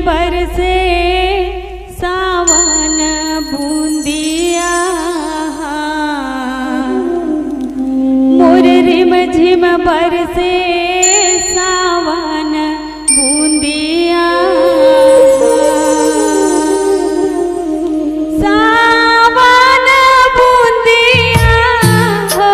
बरसे सावन बूंदिया, मोर रिम झिम बरसे सावन बूंदिया। सावन बूंदिया हो,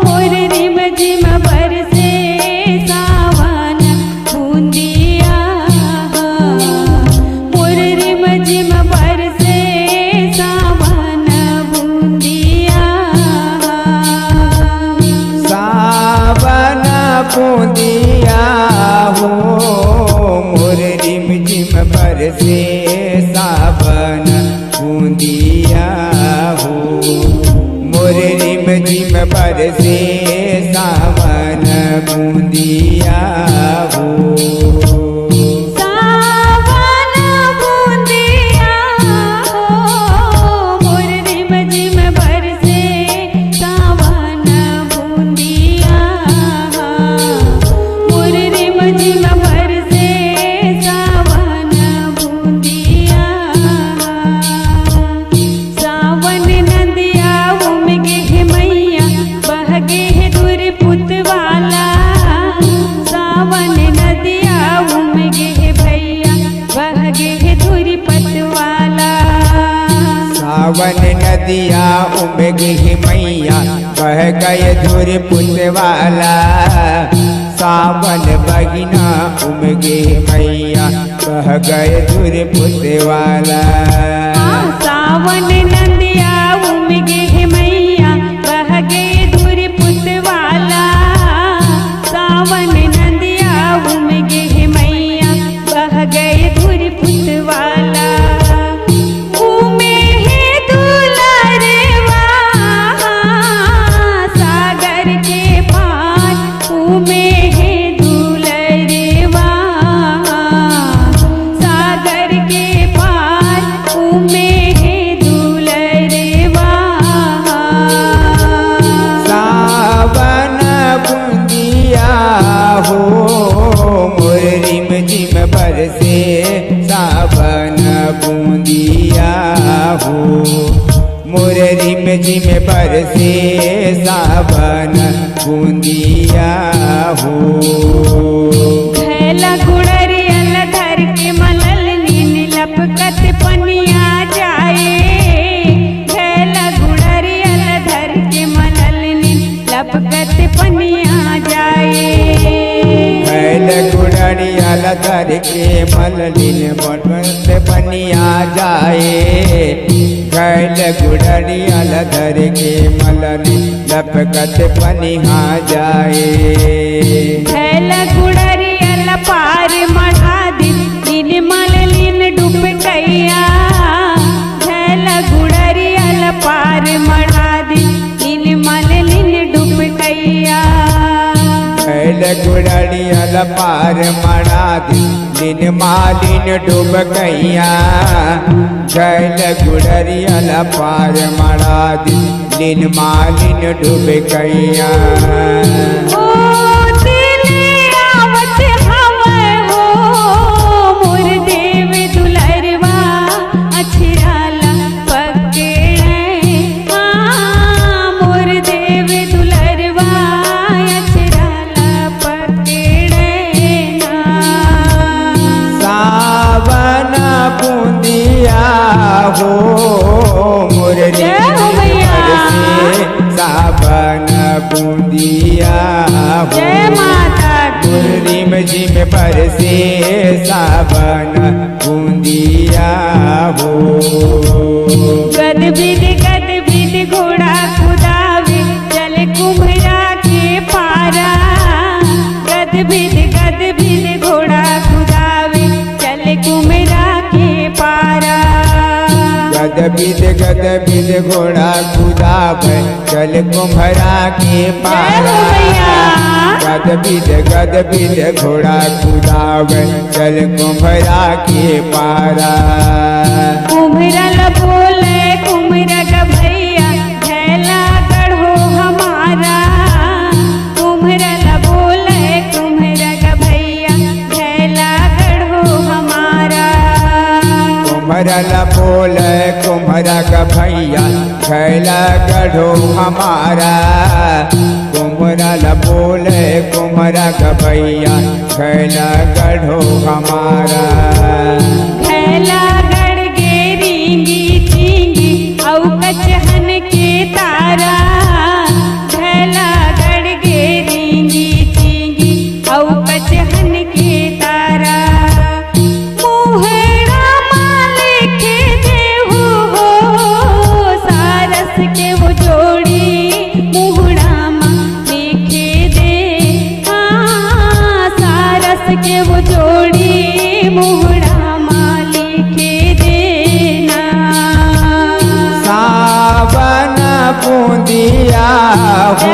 मोर रिम झिम बरसे सावन बूंदिया। जिम बरसे सावन बूंदिया। सावन बूंदिया हो, मोर रिम झिम बरसे सावन बूंदिया हो, मोर रिम झिम बरसे सावन बूंदिया हो। सावन नदिया उमगे मैया बह गए धुर पुतवाला। सावन बगिना उमगे मैया बह गए धुर पुतवाला। सावन नदिया उमगे मैया बह गए धुर पुतवाला। सावन नदिया उमगे मैया बह गए धुर पुतवाला। बरसे सावन बूंदिया हो, मोर रिम झिम बरसे सावन बूंदिया हो। घैला गुड़रियल धर के मलल नीन लपकत पनिया जाए। घैला गुड़रियल धर के मलल नीन लपकत पनिया जाए। गुड़रियल धर के मललिन बटवत पनिया जाए। गैल गुड़रियल धर के मललिन लपकत पनिया जाए। गैल गुड़रियल पार मढ़ा दिन मललिन डूब गैया। गैल गुड़रियल पार मढ़ा दिन मललिन डूब गैया। गैल गुड़रियल पार मढ़ा दिन मालिन डूब गैया। गैल गुड़रियल पार मढ़ा दिन मालिन डूब गैया। हो मोर सावन बूंदिया हो, रिम झिम बरसे सावन बूंदिया हो। गद बिद घोड़ा कुदावे चल कुम्हरा के पारा। गद बिद घोड़ा गद बिद घोड़ा कुदावे चल कुम्हरा के पारा गद बिद घोड़ा कुदावे चल कुम्हरा के पारा कुम्हरल बोले कुम्हरा का भैया झैला गढ़ो हमारा कुम्हरल बोले कुम्हरा का भैया झैला गढ़ो हमारा कुम्हरल बोले कुम्हरा का भैया झैला गढ़ो हमारा कुम्हरल बोले कुम्हरा का भैया झैला गढ़ो हमारा झैला गढ़ गे रींगी चींगी औ कचहन के तारा झैला गढ़ गे रींगी चींगी औ कचहन के तारा मुहेड़ा माले के देहु हो सारस के वो जोड़ी मुहड़ा माले के दे हाँ सारस के वो जोड़ी मुहड़ा माले के देना सावन बूंदिया हो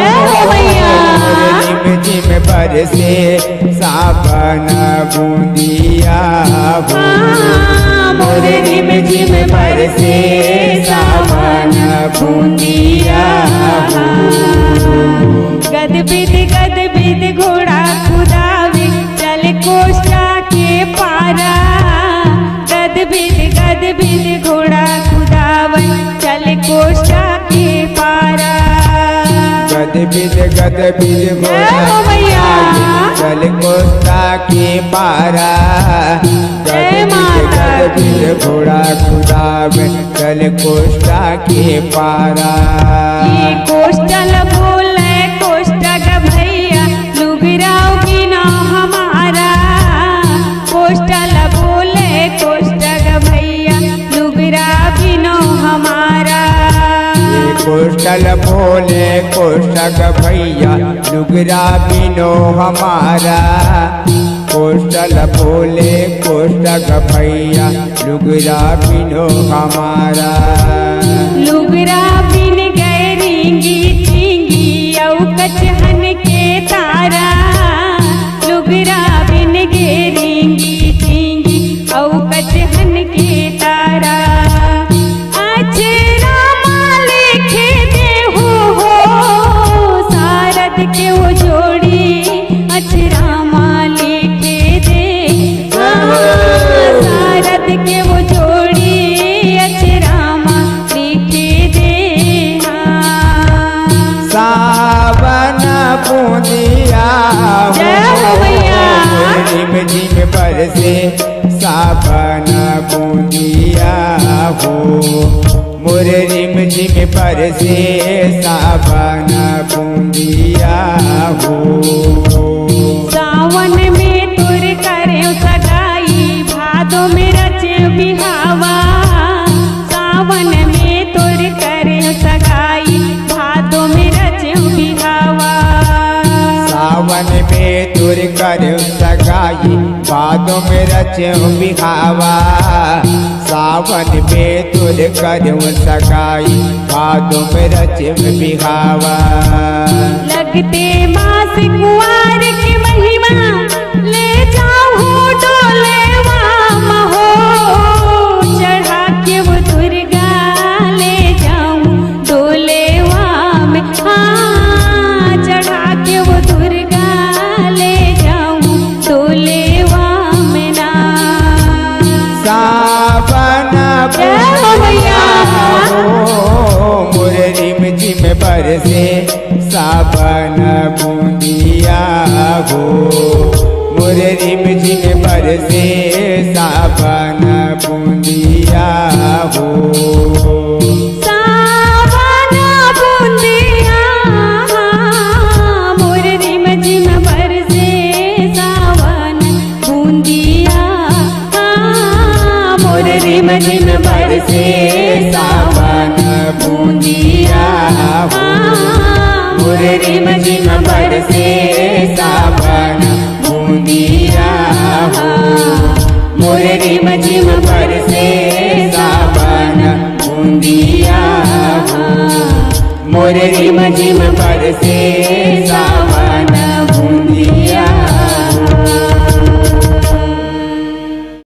रिम झिम बरसे सावन बूंदिया हो मोरे रिम झिम बरसे सावन बूंदिया गद बिद घोड़ा कुदावे चल कोष्टा के पारा गद बिद घोड़ा कुदावे चल कोष्टा के पारा गद बिद घोड़ा भैया चल कोष्टा के पारा गद बिद घोड़ा कुदावे चल कोष्टा के पारा ये कोष्टल बोले कोष्टा का भैया लुगराव बिना हमारा कोष्टल बोले कोष्टा का भैया लुगरा बिना हमारा कोष्टल बोले कोष्टक भैया लुगरा बिनो हमारा कोष्टल बोले कोष्टक भैया लुगरा बिनो हमारा लुगरा बिन गए रींगी चींगी औ कचहन के तारा लुगरा बिन गे रींगी चींगी औ कचहन के तारा अचरा माले के देहु हो सारद के वो जोड़ी अचरा माले के दे सारद के वो जोड़ी अचरा माले के दे सावन बूंदिया हो रिम झिम बरसे सावन बूंदिया हो मोर रिम झिम बरसे सावन बूंदिया हो सावन में तुर करे सगाई भादो में रचे बिहावा सावन में तुर करे सगाई भादो में रचे बिहावा सावन में तुर कर सगाई बादों में रचे बिहावा सावन में तुर कर सगाई बादों में रचे बिहावा लगते मास कुंवार की महिमा ले जाओ डोले महो चढ़ा के वो दुर्गा ले जाऊं डोले में हाँ चढ़ा के वो दुर्गा ले जाऊं डोले में ना सावन भैया मोर रिम झिम बरसे सावन बूंदिया हो मोर रिम झिम बरसे सावन बूंदिया हो सावन बूंदिया मोर रिम झिम बरसे सावन बूंदिया मोर रिम झिम बरसे सावन बूंदिया मोर रिम झिम बरसे सावन बूंदिया मोर रिम झिम बरसे सावन मोरे रिम झिम बरसे सावन